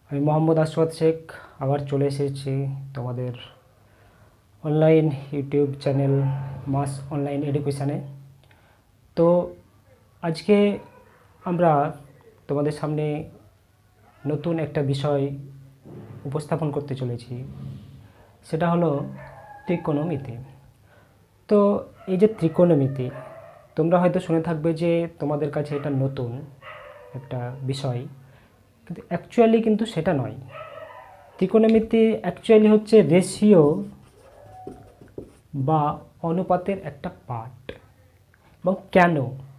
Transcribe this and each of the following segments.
আমি মোহাম্মদ আশরাত শেখ আবার চলে এসেছি তোমাদের অনলাইন ইউটিউব চ্যানেল মাস অনলাইন এডুকেশানে। তো আজকে আমরা তোমাদের সামনে নতুন একটা বিষয় উপস্থাপন করতে চলেছি, সেটা হলো ত্রিকোণমিতি। তো এই যে ত্রিকোণমিতি, তোমরা হয়তো শুনে থাকবে যে তোমাদের কাছে এটা নতুন একটা বিষয়, কিন্তু অ্যাকচুয়ালি কিন্তু সেটা নয়। ত্রিকোণমিতি অ্যাকচুয়ালি হচ্ছে রেশিও বা অনুপাতের একটা পার্ট। এবং কেন,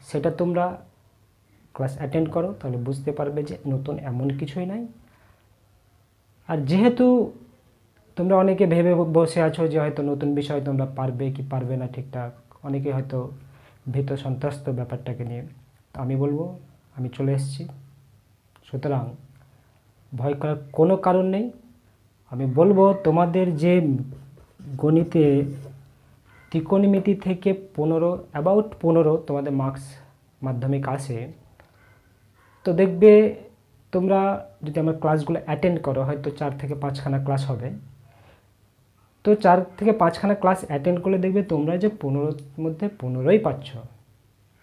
সেটা তোমরা ক্লাস অ্যাটেন্ড করো, তাহলে বুঝতে পারবে যে নতুন এমন কিছুই নাই। আর যেহেতু তোমরা অনেকে ভেবে বসে আছো যে হয়তো নতুন বিষয় তোমরা পারবে কি পারবে না ঠিকঠাক, অনেকে হয়তো ভীত সন্ত্রস্ত ব্যাপারটাকে নিয়ে, তো আমি বলবো আমি চলে এসেছি, সুতরাং ভয় করার কোনো কারণ নেই। আমি বলবো তোমাদের যে গণিতে ত্রিকোণমিতি থেকে 15 তোমাদের মার্কস মাধ্যমিক আসে, তো দেখবে তোমরা যদি আমার ক্লাসগুলো অ্যাটেন্ড করো, হয়তো 4 থেকে 5খানা ক্লাস হবে, তো 4 থেকে 5খানা ক্লাস অ্যাটেন্ড করলে দেখবে তোমরা যে 15-র মধ্যে 15ই পাচ্ছ,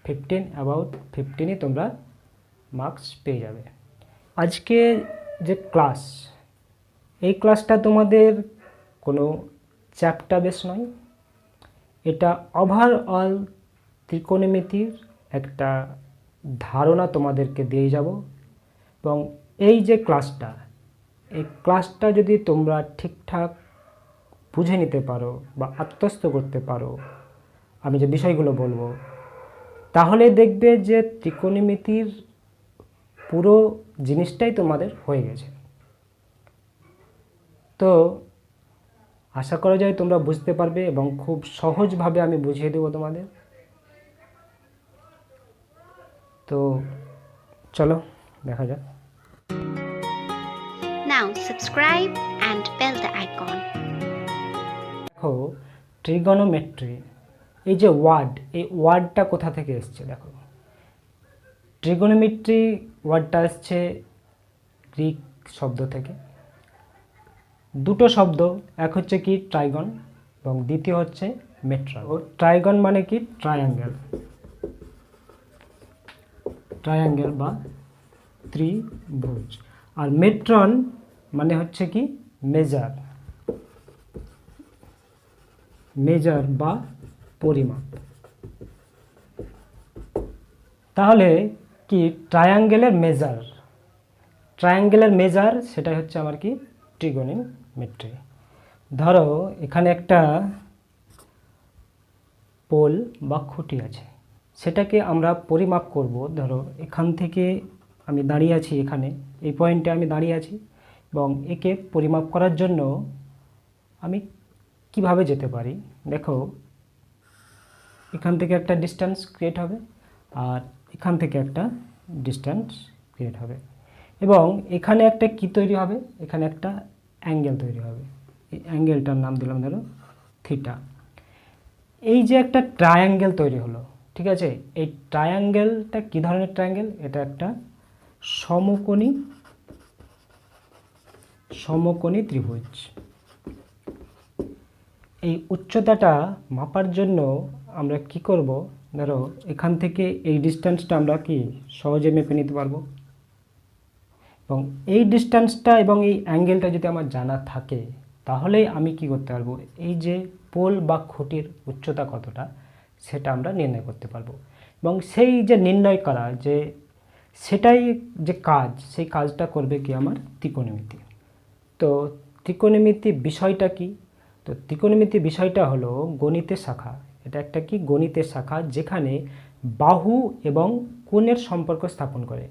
15ই তোমরা মার্কস পেয়ে যাবে। আজকে যে ক্লাস, এই ক্লাসটা তোমাদের কোনো চ্যাপ্টার বেস নয়, এটা ওভারঅল ত্রিকোণমিতির একটা ধারণা তোমাদেরকে দিয়ে যাব। এবং এই যে ক্লাসটা, এই ক্লাসটা যদি তোমরা ঠিকঠাক বুঝে নিতে পারো বা আত্মস্থ করতে পারো আমি যে বিষয়গুলো বলবো, তাহলে দেখবে যে ত্রিকোণমিতির পুরো জিনিসটাই তোমাদের হয়ে গেছে। তো আশা করা যায় তোমরা বুঝতে পারবে এবং খুব সহজভাবে আমি বুঝিয়ে দেবো তোমাদের। তো চলো দেখা যাক। Now subscribe and bell the icon. দেখো, ট্রিগনোমেট্রি এই যে ওয়ার্ড, এই ওয়ার্ডটা কোথা থেকে এসছে দেখো। ট্রিগনোমেট্রি ওয়ার্ডটা আসছে গ্রিক শব্দ থেকে। দুটো শব্দ, এক হচ্ছে কি ট্রাইগন এবং দ্বিতীয় হচ্ছে মেট্রন। ও ট্রাইগন মানে কি ট্রায়াঙ্গেল, ট্রায়াঙ্গেল বা ত্রিভুজ। আর মেট্রন মানে হচ্ছে কি মেজার, মেজার বা পরিমাপ। তাহলে কি ট্রায়াঙ্গেলের মেজার, ট্রায়াঙ্গেলের মেজার সেটাই হচ্ছে আমার কি ট্রিগোনোমেট্রি। ধরো এখানে একটা পোল বা খুঁটি আছে, সেটাকে আমরা পরিমাপ করব। ধরো এখান থেকে আমি দাঁড়িয়ে আছি, এখানে এই পয়েন্টে আমি দাঁড়িয়ে আছি, এবং একে পরিমাপ করার জন্য আমি কিভাবে যেতে পারি। দেখো এখান থেকে একটা ডিস্টেন্স ক্রিয়েট হবে, আর এখান থেকে একটা ডিস্টেন্স ক্রিয়েট হবে, এবং এখানে একটা কি তৈরি হবে, এখানে একটা অ্যাঙ্গেল তৈরি হবে। এই অ্যাঙ্গেলটার নাম দিলাম ধরো থিটা। এই যে একটা ট্রায়াঙ্গেল তৈরি হলো, ঠিক আছে, এই ট্রায়াঙ্গেলটা কী ধরনের ট্রায়াঙ্গেল, এটা একটা সমকোণী সমকোণী ত্রিভুজ। এই উচ্চতাটা মাপার জন্য আমরা কি করব, ধরো এখান থেকে এই ডিস্টেন্সটা আমরা কি সহজে মেপে নিতে পারবো, এবং এই ডিস্টেন্সটা এবং এই অ্যাঙ্গেলটা যদি আমার জানা থাকে, তাহলেই আমি কি করতে পারবো, এই যে পোল বা খুঁটির উচ্চতা কতটা সেটা আমরা নির্ণয় করতে পারবো। এবং সেই যে নির্ণয় করা, যে সেটাই যে কাজ, সেই কাজটা করবে কি আমার ত্রিকোণমিতি। তো ত্রিকোণমিতি বিষয়টা কি, তো ত্রিকোণমিতি বিষয়টা হলো গণিতের শাখা। এটা একটা কি গণিতের শাখা, যেখানে বাহু এবং কোণের সম্পর্ক স্থাপন করে।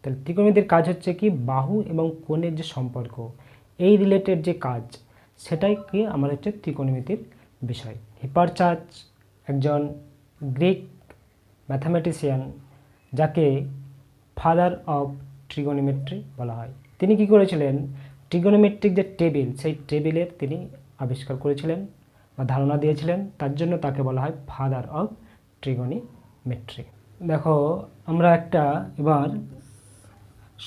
তাহলে ত্রিকোণমিতির কাজ হচ্ছে কি বাহু এবং কোণের যে সম্পর্ক, এই রিলেটেড যে কাজ, সেটাই কি আমার হচ্ছে ত্রিকোণমিতির বিষয়। হিপারচার্চ একজন গ্রিক ম্যাথামেটিশিয়ান, যাকে ফাদার অফ ট্রিগোনোমেট্রি বলা হয়। তিনি কি করেছিলেন, ট্রিগোনোমেট্রিক যে টেবিল, সেই টেবিলের তিনি আবিষ্কার করেছিলেন বা ধারণা দিয়েছিলেন, তার জন্য তাকে বলা হয় ফাদার অফ ট্রিগোনোমেট্রি। দেখো আমরা একটা এবার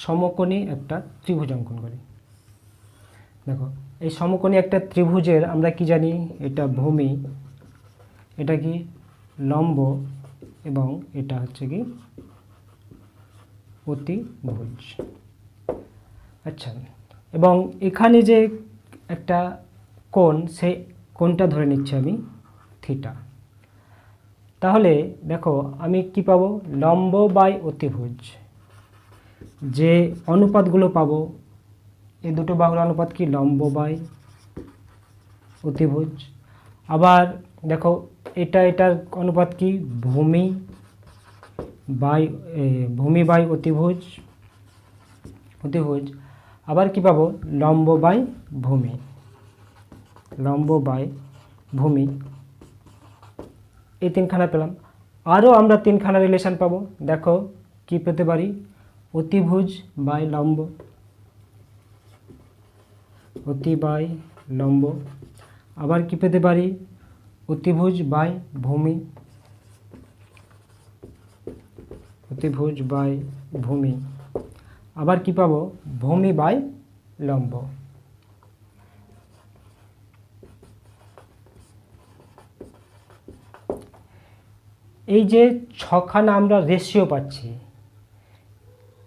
সমকোণী একটা ত্রিভুজ অঙ্কন করি। দেখো এই সমকোণী একটা ত্রিভুজের আমরা কি জানি, এটা ভূমি, এটা কি লম্ব, এবং এটা হচ্ছে কি অতিভুজ। আচ্ছা, এবং এখানে যে একটা কোণ, সেই কোণটা ধরে নিচ্ছি আমি থিটা। তাহলে দেখো আমি কি পাবো, লম্ব বাই অতিভুজ যে অনুপাতগুলো পাবো, এই দুটো বাহুর অনুপাত কি, লম্ব বাই অতিভুজ। আবার দেখো এটার অনুপাত কি, ভূমি বাই অতিভুজ। আবার কি পাবো, লম্ব বাই ভূমি। এই তিনখানা পেলাম। আরও আমরা তিনখানা রিলেশন পাবো। দেখো কি পেতে পারি, অতিভুজ বাই লম্ব। আবার কি পেতে পারি, অতিভুজ বাই ভূমি। আবার কি পাবো, ভূমি বাই লম্ব। এই যে ছখানা আমরা রেশিও পাচ্ছি,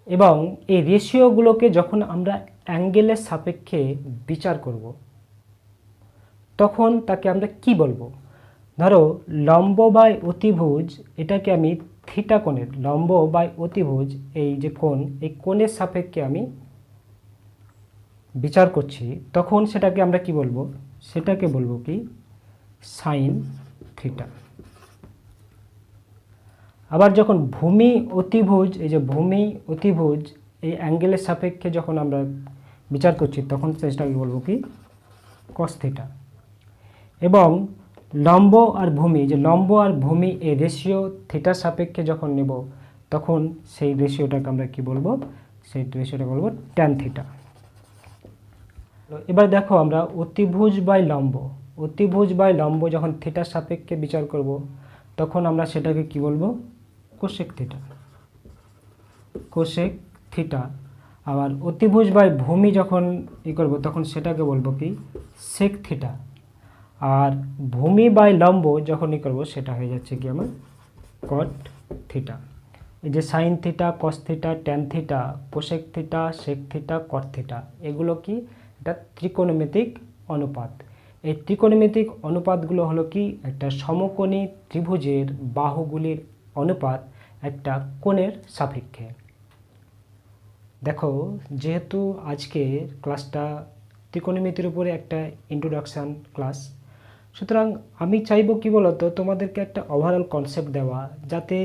এবং এই রেশিওগুলোকে যখন আমরা অ্যাঙ্গেলের সাপেক্ষে বিচার করব, তখন তাকে আমরা কি বলবো। ধরো লম্ব বাই অতিভুজ, এটাকে আমি থিটা কোণের, লম্ব বাই অতিভুজ এই যে কোণ, এই কোণের সাপেক্ষে আমি বিচার করছি, তখন সেটাকে আমরা কি বলবো, সেটাকে বলবো কি সাইন থিটা। আবার যখন ভূমি অতিভুজ, এই যে ভূমি অতিভুজ এই অ্যাঙ্গেলের সাপেক্ষে যখন আমরা বিচার করছি, তখন সেটাকে বলবো কি কস থিটা। এবং লম্ব আর ভূমি, যে লম্ব আর ভূমি এই রেশিও থিটার সাপেক্ষে যখন নেব, তখন সেই রেশিওটাকে আমরা কি বলবো, সেই রেশিওটাকে বলবো ট্যান থিটা। এবার দেখো আমরা অতিভুজ বাই লম্ব যখন থিটার সাপেক্ষে বিচার করব, তখন আমরা সেটাকে কি বলবো, কোসেক থিটা। আবার অতিভুজ বাই ভূমি যখন করব, তখন সেটাকে বলবো কি সেক থিটা। আর ভূমি বাই লম্ব যখন করব, সেটা হয়ে যাচ্ছে কি আমার কট থিটা। এই যে sine theta, cos theta, tan theta, cosec theta, sec theta, cot theta, এগুলো কি, এটা ত্রিকোণমিতিক অনুপাত। এই ত্রিকোণমিতিক অনুপাতগুলো হলো কি, একটা সমকোণী ত্রিভুজের বাহুগুলির অনুপাত একটা কোণের সাপেক্ষে। দেখো যেহেতু আজকে ক্লাসটা ত্রিকোণমিতির উপরে একটা ইন্ট্রোডাকশান ক্লাস, সুতরাং আমি চাইবো কি বলতো, তোমাদেরকে একটা ওভারঅল কনসেপ্ট দেওয়া, যাতে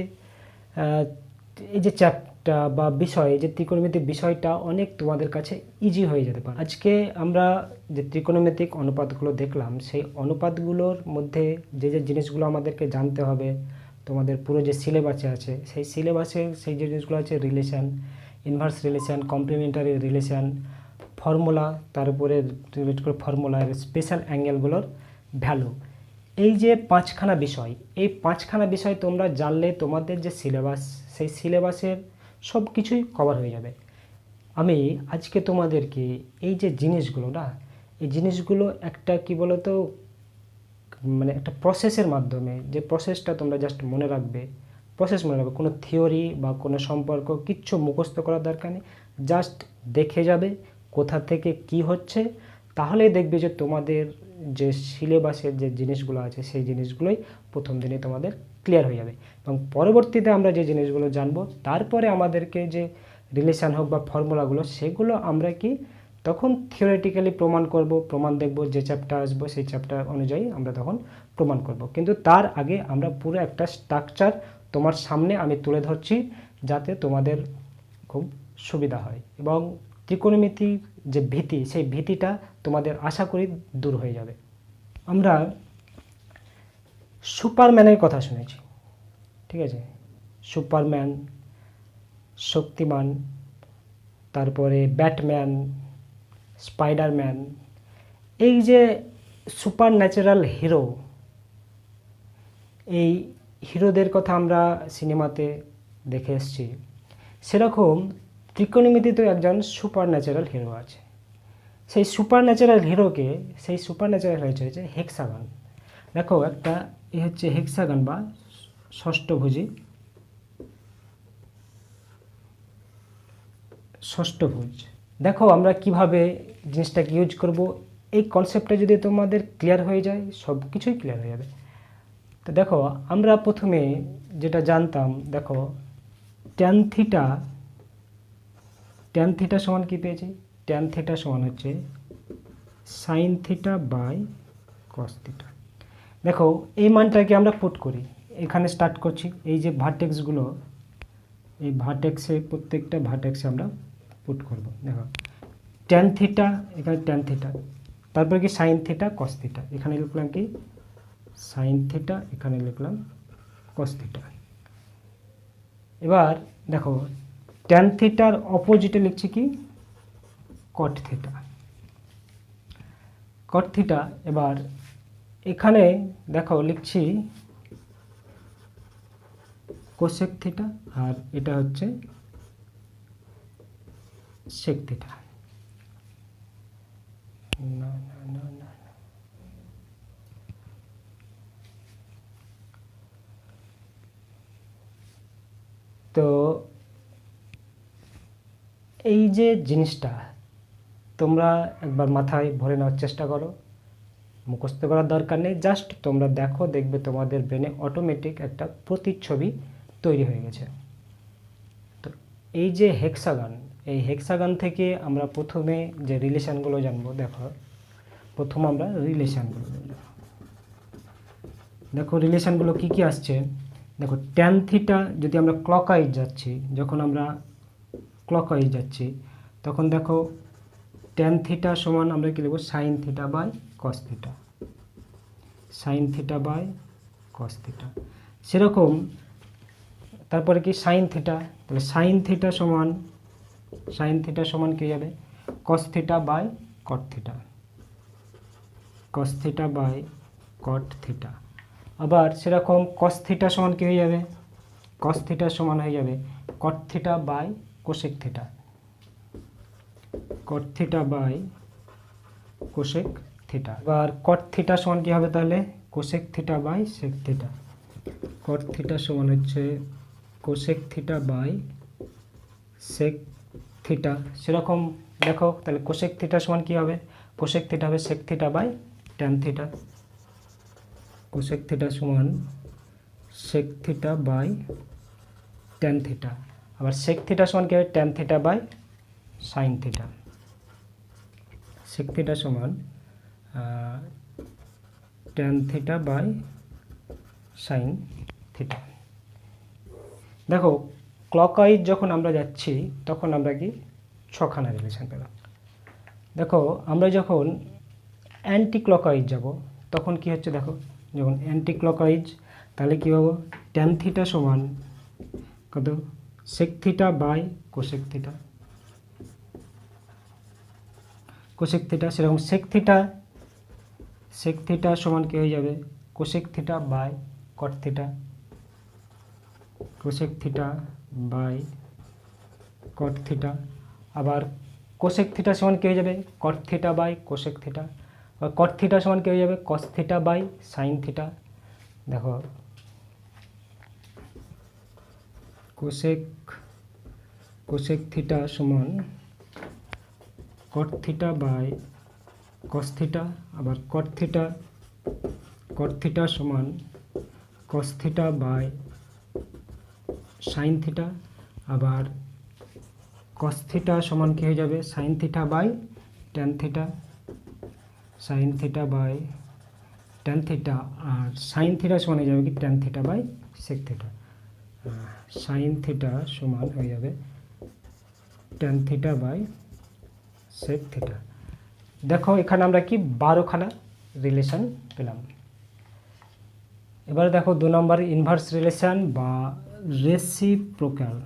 এই যে চ্যাপ্টার বা বিষয়, যে ত্রিকোণমিতিক বিষয়টা অনেক তোমাদের কাছে ইজি হয়ে যেতে পারে। আজকে আমরা যে ত্রিকোণমিতিক অনুপাতগুলো দেখলাম, সেই অনুপাতগুলোর মধ্যে যে যে জিনিসগুলো আমাদেরকে জানতে হবে, তোমাদের পুরো যে সিলেবাসে আছে, সেই সিলেবাসে সেই যে জিনিসগুলো আছে, relation, inverse relation, complementary relation, formula, তার উপরে রিলেট করে ফর্মুলার স্পেশাল অ্যাঙ্গেলগুলোর ভ্যালু, এই যে পাঁচখানা বিষয়, এই পাঁচখানা বিষয় তোমরা জানলে তোমাদের যে সিলেবাস, সেই সিলেবাসের সব কিছুই কভার হয়ে যাবে। আমি আজকে তোমাদেরকে এই যে জিনিসগুলো না, এই জিনিসগুলো একটা কি বলতো, মানে একটা প্রসেসের মাধ্যমে, যে প্রসেসটা তোমরা জাস্ট মনে রাখবে, কোনো থিওরি বা কোনো সম্পর্ক কিচ্ছু মুখস্থ করার দরকার নেই, জাস্ট দেখে যাবে কোথা থেকে কি হচ্ছে, তাহলেই দেখবে যে তোমাদের যে সিলেবাসের যে জিনিসগুলো আছে, সেই জিনিসগুলোই প্রথম দিনে তোমাদের ক্লিয়ার হয়ে যাবে। এবং পরবর্তীতে আমরা যে জিনিসগুলো জানবো, তারপরে আমাদেরকে যে রিলেশান হোক বা ফর্মুলাগুলো, সেগুলো আমরা কি তখন থিওরিটিক্যালি প্রমাণ দেখব, যে চ্যাপ্টার আসবো সেই চ্যাপ্টার অনুযায়ী আমরা তখন প্রমাণ করব। কিন্তু তার আগে আমরা পুরো একটা স্ট্রাকচার তোমার সামনে আমি তুলে ধরছি, যাতে তোমাদের খুব সুবিধা হয়, এবং ত্রিকোণমিতির যে ভীতি, সেই ভীতিটা তোমাদের আশা করি দূর হয়ে যাবে। আমরা সুপারম্যানের কথা শুনেছি, ঠিক আছে, সুপারম্যান, শক্তিমান, তারপরে ব্যাটম্যান, স্পাইডারম্যান, এই যে সুপার ন্যাচারাল হিরো, এই হিরোদের কথা আমরা সিনেমাতে দেখে এসেছি। সেরকম ত্রিকোণমিতিতে একজন সুপার ন্যাচারাল হিরো আছে। সেই সুপার ন্যাচারাল হিরোকে হচ্ছে হেক্সাগন। দেখো একটা এ হচ্ছে হেক্সাগন বা ষষ্ঠভুজ। দেখো আমরা কিভাবে জিনিসটাকে ইউজ করব, এই কনসেপ্টটা যদি তোমাদের ক্লিয়ার হয়ে যায় সব কিছুই ক্লিয়ার হয়ে যাবে। তো দেখো আমরা প্রথমে যেটা জানতাম, দেখো ট্যান থিটা সমান কি পেয়েছি? ট্যান থিটা সমান হচ্ছে sine theta by cos theta. দেখো এই মানটাকে আমরা পুট করি, এখানে স্টার্ট করছি। এই যে ভার্টেক্সগুলো, এই ভার্টেক্সে প্রত্যেকটা ভার্টেক্সে আমরা পুট করব। দেখো ট্যান থিটা, এখানে ট্যান থিটা, তারপরে কি সাইন থিটা কস থিটা, এখানে লিখলাম কি সাইন থিটা, এখানে লিখলাম কস থিটা। এবার দেখো ট্যান থিটার অপোজিটে লিখছি কি কট থিটা। এবার এখানে দেখো লিখছি কোসেক থিটা, আর এটা হচ্ছে সেক থিটা। না না না না, তো এই যে জিনিসটা তোমরা একবার মাথায় ভরে নেওয়ার চেষ্টা করো, মুখস্থ করার দরকার নেই, জাস্ট তোমরা দেখো, দেখবে তোমাদের ব্রেনে অটোমেটিক একটা প্রতিচ্ছবি তৈরি হয়ে গেছে। তো এই যে হেক্সাগন, এই হেক্সাগন থেকে আমরা প্রথমে যে রিলেশনগুলো জানবো, দেখো প্রথম আমরা রিলেশনগুলো জানবো। দেখো রিলেশনগুলো কি কি আসছে। দেখো ট্যান থিটা যদি আমরা ক্লকওয়াইজ যাচ্ছি, যখন আমরা ক্লকওয়াইজ যাচ্ছি তখন দেখো ট্যান থিটা সমান আমরা কি লিখব sine theta by cos theta, sine theta by cos theta. সেরকম তারপরে কি সাইন থিটা, তাহলে সাইন থিটা সমান কি যাবে cos theta by cot theta, cos theta by cot theta. আবার সেরকম কস থিটা সমান কি হয়ে যাবে, কস থিটা সমান হয়ে যাবে cot theta by cosec theta, cot theta by cosec theta. এবার কট থিটা সমান কি হবে তাহলে cosec theta by sec theta, cot theta সমান হচ্ছে cosec theta by sec theta. সেরকম দেখো তাহলে কোসেক থিটা সমান কি হবে, কোসেক থিটা হবে sec theta by tan theta, cosec theta সমান sec theta by tan theta. আবার সেক থিটা সমান কি হবে tan theta by sine theta, sec theta সমান tan theta by sine theta. দেখো ক্লকওয়াইজ যখন আমরা যাচ্ছি তখন আমরা কি ছখানা রিলেশন পেলাম। দেখো আমরা যখন অ্যান্টি ক্লকওয়াইজ যাব তখন কি হচ্ছে, দেখো যখন অ্যান্টি ক্লকওয়াইজ তাহলে কী হবো ট্যান থিটা সমান কত sec theta by cosec theta, cosec theta. সেরকম সেক থিটা সমান কী হয়ে যাবে cosec theta by cot theta, cosec theta by cot theta. আবার কোসেক থিটা সমান কী হয়ে যাবে cot theta by cosec theta, আর কট থিটা সমান কী হয়ে যাবে cos theta by sine theta. দেখো কোসেক থিটা সমান cot theta by cos theta, আবার কট থিটা সমান cos theta by sine theta. আবার কস থিটা সমান কী হয়ে যাবে sine theta by tan theta, sine theta by tan theta. আর সাইন থিটা সমান হয়ে যাবে কি tan theta by sec theta, sine theta সমান হয়ে যাবে tan theta by sec theta. দেখো এখানে আমরা কি 12খানা রিলেশন পেলাম। এবারে দেখো 2 নম্বর ইনভার্স রিলেশন বা রেসিপ্রোক্যাল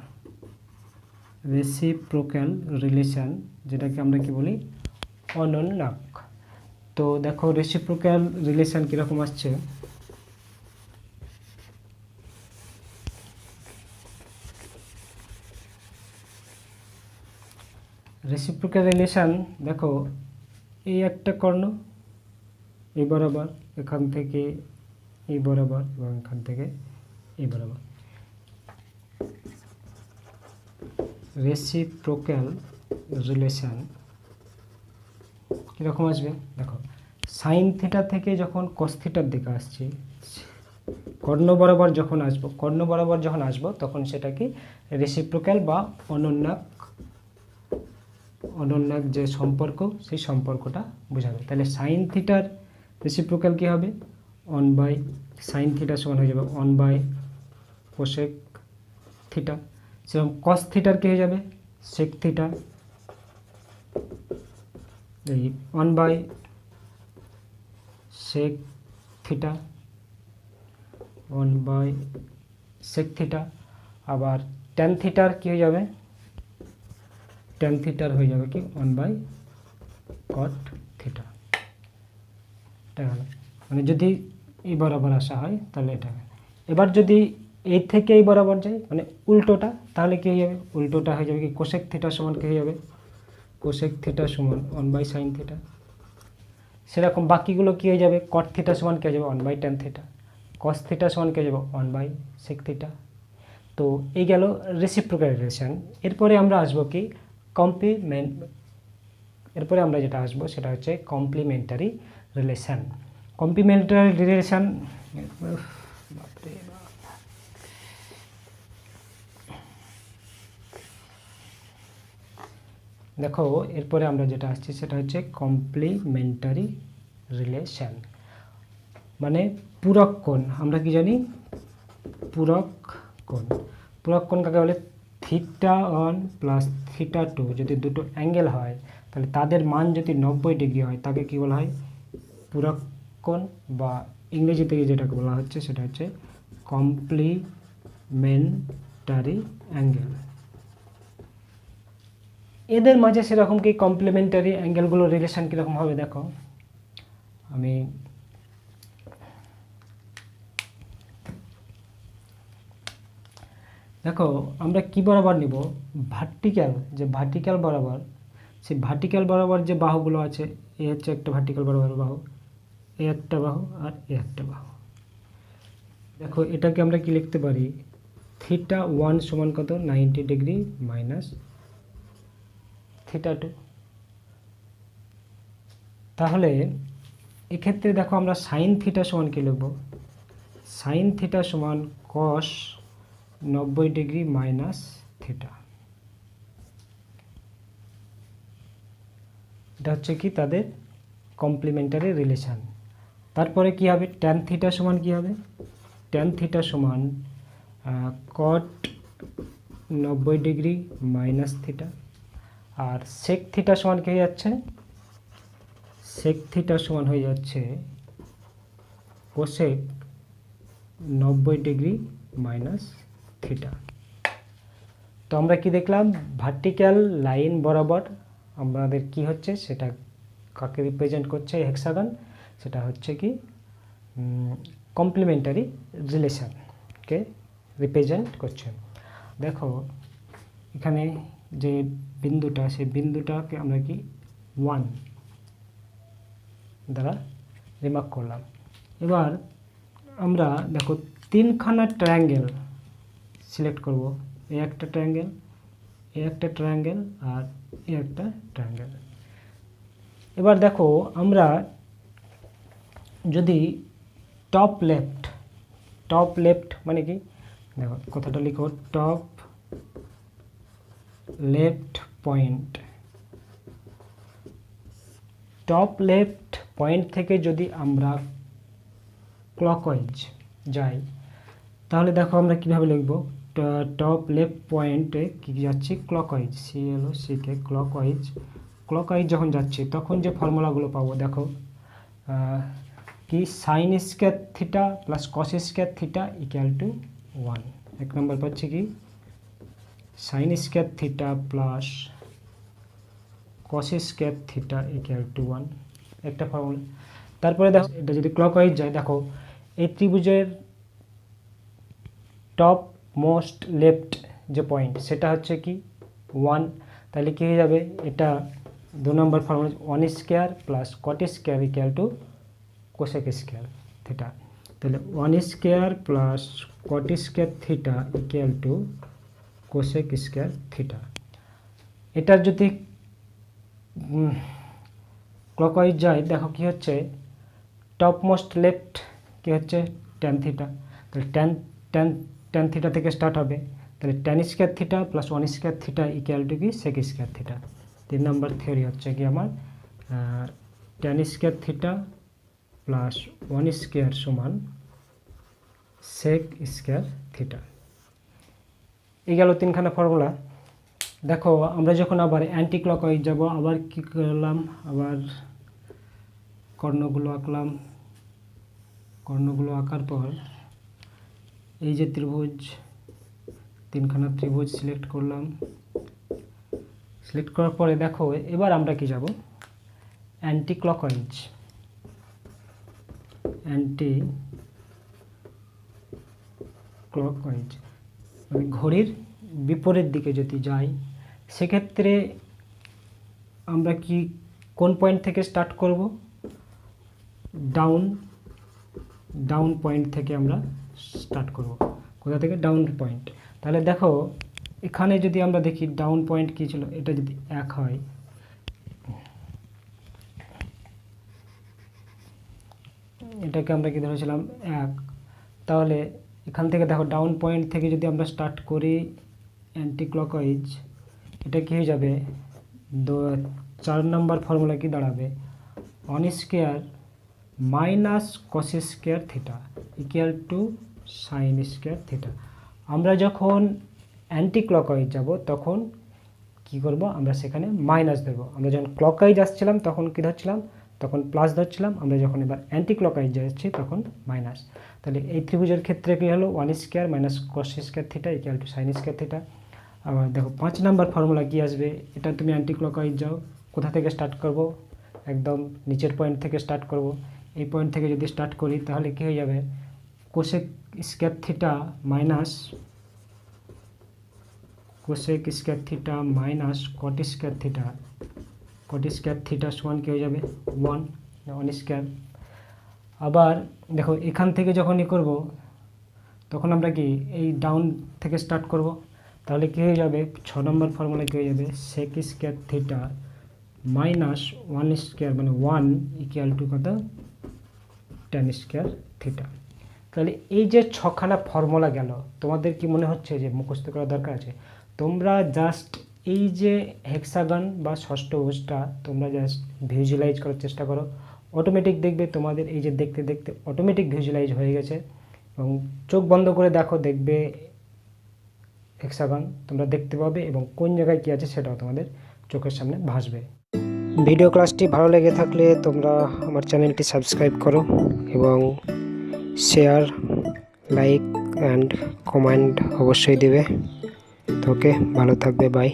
রিলেশন, যেটাকে আমরা কি বলি অনন্যাক। তো দেখো রেসিপ্রোক্যাল রিলেশন কীরকম আসছে, রেসিপ্রোকাল রিলেশন দেখো, এই একটা কর্ণ এই বরাবর, এখান থেকে এই বরাবর এবং এখান থেকে এই বরাবর। রেসিপ্রোকাল রিলেশন কীরকম আসবে দেখো, সাইন থিটা থেকে যখন কস থিটার দিকে আসছি, কর্ণ বরাবর যখন আসবো তখন সেটা কি রেসিপ্রোকাল বা অনন্যাক যে সম্পর্ক, সেই সম্পর্কটা বোঝাবে। তাহলে সাইন থিটার রেসিপ্রোকাল কী হবে, 1 সাইন থিটা সমান হয়ে যাবে 1 কোসেক থিটা। সেরকম কস থিটার কী হয়ে যাবে, সেক থিটা, এই 1 সেক থিটা, 1 সেক থিটা। আবার ট্যান থিটার কী হয়ে যাবে, ট্যান থিটার হয়ে যাবে কি 1 কট থিটা। এটা হলো, মানে যদি এই বরাবর আসা হয় তাহলে এটা। এবার যদি এই থেকে এই বরাবর যায় মানে উল্টোটা, তাহলে কী হয়ে যাবে, উল্টোটা হয়ে যাবে কি কোসেক থিটা সমান কী হয়ে যাবে, কোসেক থিটা সমান 1 সাইন থিটা। সেরকম বাকিগুলো কী হয়ে যাবে, কট থিটা সমান কী হয়ে যাবে 1 ট্যান থিটা, কস থিটা সমান কী হয়ে যাবে 1 সেক থিটা। তো এই গেল রেসিপ্রোকাল রিলেশন। এরপরে আমরা আসবো কি এরপরে আমরা যেটা আসবো সেটা হচ্ছে কমপ্লিমেন্টারি রিলেশন। কমপ্লিমেন্টারি রিলেশন দেখো, এরপরে আমরা যেটা আসছি সেটা হচ্ছে কমপ্লিমেন্টারি রিলেশন, মানে পূরক কোণ। আমরা কি জানি, পূরক কোণ। পূরক কোণ কাকে বলে, θ1 প্লাস θ2 যদি দুটো অ্যাঙ্গেল হয় তাহলে তাদের মান যদি 90 ডিগ্রি হয় তাকে কি বলা হয়, পূরক কোণ, বা ইংরেজিতে যেটাকে বলা হচ্ছে সেটা হচ্ছে কমপ্লিমেন্টারি অ্যাঙ্গেল। এদের মাঝে সেরকম কি কমপ্লিমেন্টারি অ্যাঙ্গেলগুলোর রিলেশন কীরকম হবে দেখো, আমি দেখো আমরা কি বরাবর নিব, ভার্টিক্যাল, যে ভার্টিক্যাল বরাবর, সেই ভার্টিক্যাল বরাবর যে বাহুগুলো আছে, এ হচ্ছে একটা ভার্টিক্যাল বরাবর বাহু, এ একটা বাহু আর এ একটা বাহু। দেখো এটাকে আমরা কি লিখতে পারি, θ1 সমান কত 90 ডিগ্রি মাইনাস θ2। তাহলে এক্ষেত্রে দেখো আমরা সাইন থিটা সমান কি লিখব, সাইন থিটা সমান কস 90 ডিগ্রি মাইনাস থিটা। এটা হচ্ছে কি তাদের কমপ্লিমেন্টারি রিলেশন। তারপরে কি হবে, ট্যান থিটা সমান কি হবে, ট্যান থিটা সমান কট 90 ডিগ্রি মাইনাস থিটা। আর সেক থিটা সমান কি হয়ে যাচ্ছে, সেক থিটা সমান হয়ে যাচ্ছে কোসেক 90 ডিগ্রি মাইনাস থিটা। তো আমরা কি দেখলাম, ভার্টিক্যাল লাইন বরাবর আমাদের কি হচ্ছে, সেটা কাকে রিপ্রেজেন্ট করছে হেক্সাগন, সেটা হচ্ছে কি কমপ্লিমেন্টারি রিলেশনকে রিপ্রেজেন্ট করছে। দেখো এখানে যে বিন্দুটা, সেই বিন্দুটাকে আমরা কি 1 দ্বারা রিমার্ক করলাম। এবার আমরা দেখো তিনখানা ট্রায়াঙ্গেল সিলেক্ট করব, এই একটা ট্রায়াঙ্গেল, এই একটা ট্রায়াঙ্গেল আর এই একটা ট্রায়াঙ্গেল। এবার দেখো আমরা যদি টপ লেফট মানে কি, দেখো কথাটা লিখো, টপ লেফট পয়েন্ট থেকে যদি আমরা ক্লকওয়াইজ যাই তাহলে দেখো আমরা কিভাবে লিখব, টপ লেফট পয়েন্টে কি যাচ্ছি, ক্লকওয়াইজ, CLOCK ক্লকওয়াইজ যখন যাচ্ছি তখন যে ফর্মুলাগুলো পাবো দেখো, কি sine square theta plus cos square theta equal two 1। এক নম্বর পাচ্ছি কি sine square theta plus cos square theta equal two 1, একটা ফর্মুলা। তারপরে দেখো এটা যদি ক্লকওয়াইজ যায়, দেখো এই ত্রিভুজের টপ মোস্ট লেফট যে পয়েন্ট সেটা হচ্ছে কি 1, তাহলে কী হয়ে যাবে, এটা 2 number formula 1 square plus cot square equal to cosec square theta. তাহলে 1 square plus cot square theta equal to cosec square theta. এটার যদি ক্লকওয়াইজ যায়, দেখো কি হচ্ছে, টপ মোস্ট লেফট কি হচ্ছে ট্যান থিটা। তাহলে ট্যান থিটা থেকে স্টার্ট হবে, তাহলে tan square theta plus 1 square theta equal two কি সেক স্কোয়ার থিটা। 3 নম্বর থিওরি হচ্ছে কি আমার tan square theta plus 1 square সমান সেক স্কোয়ার থিটা। এই গেল 3খানা ফর্মুলা। দেখো আমরা যখন আবার অ্যান্টি ক্লকওয়াইজ যাব, আবার কি করলাম, আবার কর্ণগুলো আঁকলাম। কর্ণগুলো আঁকার পর এই যে ত্রিভুজ, 3খানা ত্রিভুজ সিলেক্ট করলাম। সিলেক্ট করার পরে দেখো এবার আমরা কি যাব, অ্যান্টি ক্লকওয়াইজ। অ্যান্টি ক্লকওয়াইজ মানে ঘড়ির বিপরীত দিকে যদি যাই, সেক্ষেত্রে আমরা কি কোন পয়েন্ট থেকে স্টার্ট করব, ডাউন পয়েন্ট থেকে আমরা স্টার্ট করব। কোথা থেকে, ডাউন পয়েন্ট। তাহলে দেখো এখানে যদি আমরা দেখি ডাউন পয়েন্ট কী ছিল, এটা যদি 1 হয়, এটাকে আমরা কি ধরেছিলাম 1, তাহলে এখান থেকে দেখো ডাউন পয়েন্ট থেকে যদি আমরা স্টার্ট করি অ্যান্টি ক্লকওয়াইজ, এটা কী হয়ে যাবে, 4 নম্বর ফর্মুলা কি দাঁড়াবে, 1 square minus cos square theta equal two sine square theta. আমরা যখন অ্যান্টি ক্লকওয়াইজ যাব তখন কি করব, আমরা সেখানে মাইনাস দেবো। আমরা যখন ক্লকওয়াইজ আসছিলাম তখন কি ধরছিলাম, তখন প্লাস ধরছিলাম। আমরা যখন এবার অ্যান্টি ক্লকওয়াইজ যাচ্ছি তখন মাইনাস। তাহলে এই ত্রিভুজের ক্ষেত্রে কী হলো, 1 square minus cos square theta equal two sine square theta. আবার দেখো 5 নম্বর ফর্মুলা কি আসবে, এটা তুমি অ্যান্টি ক্লকওয়াইজ যাও, কোথা থেকে স্টার্ট করব, একদম নিচের পয়েন্ট থেকে স্টার্ট করব। এই পয়েন্ট থেকে যদি স্টার্ট করি তাহলে কী হয়ে যাবে, cosec square theta minus cosec square theta minus কট স্কোয়ার থিটা। কট স্কোয়ার থিটা সমান কী হয়ে যাবে 1 স্কোয়ার। আবার দেখো এখান থেকে যখনই করব তখন আমরা কি এই ডাউন থেকে স্টার্ট করব, তাহলে কী হয়ে যাবে, 6 নম্বর ফর্মুলা কী হয়ে যাবে, sec square theta minus 1 square মানে 1 ইকুয়াল টু কত, ট্যান স্কোয়ার থিটা। তাহলে এই যে 6খানা ফর্মুলা গেল, তোমাদের কি মনে হচ্ছে যে মুখস্থ করা দরকার আছে? তোমরা জাস্ট এই যে হেক্সাগন বা ষষ্ঠভুজটা তোমরা জাস্ট ভিজুয়ালাইজ করার চেষ্টা করো, অটোমেটিক দেখবে তোমাদের এই যে দেখতে দেখতে অটোমেটিক ভিজুয়ালাইজ হয়ে গেছে। এবং চোখ বন্ধ করে দেখো, দেখবে হেক্সাগন তোমরা দেখতে পাবে এবং কোন জায়গায় কী আছে সেটাও তোমাদের চোখের সামনে ভাসবে। ভিডিও ক্লাসটি ভালো লেগে থাকলে তোমরা আমার চ্যানেলটি সাবস্ক্রাইব করো এবং শেয়ার, লাইক অ্যান্ড কমেন্ট অবশ্যই দেবে। ওকে, ভালো থাকবে, বাই।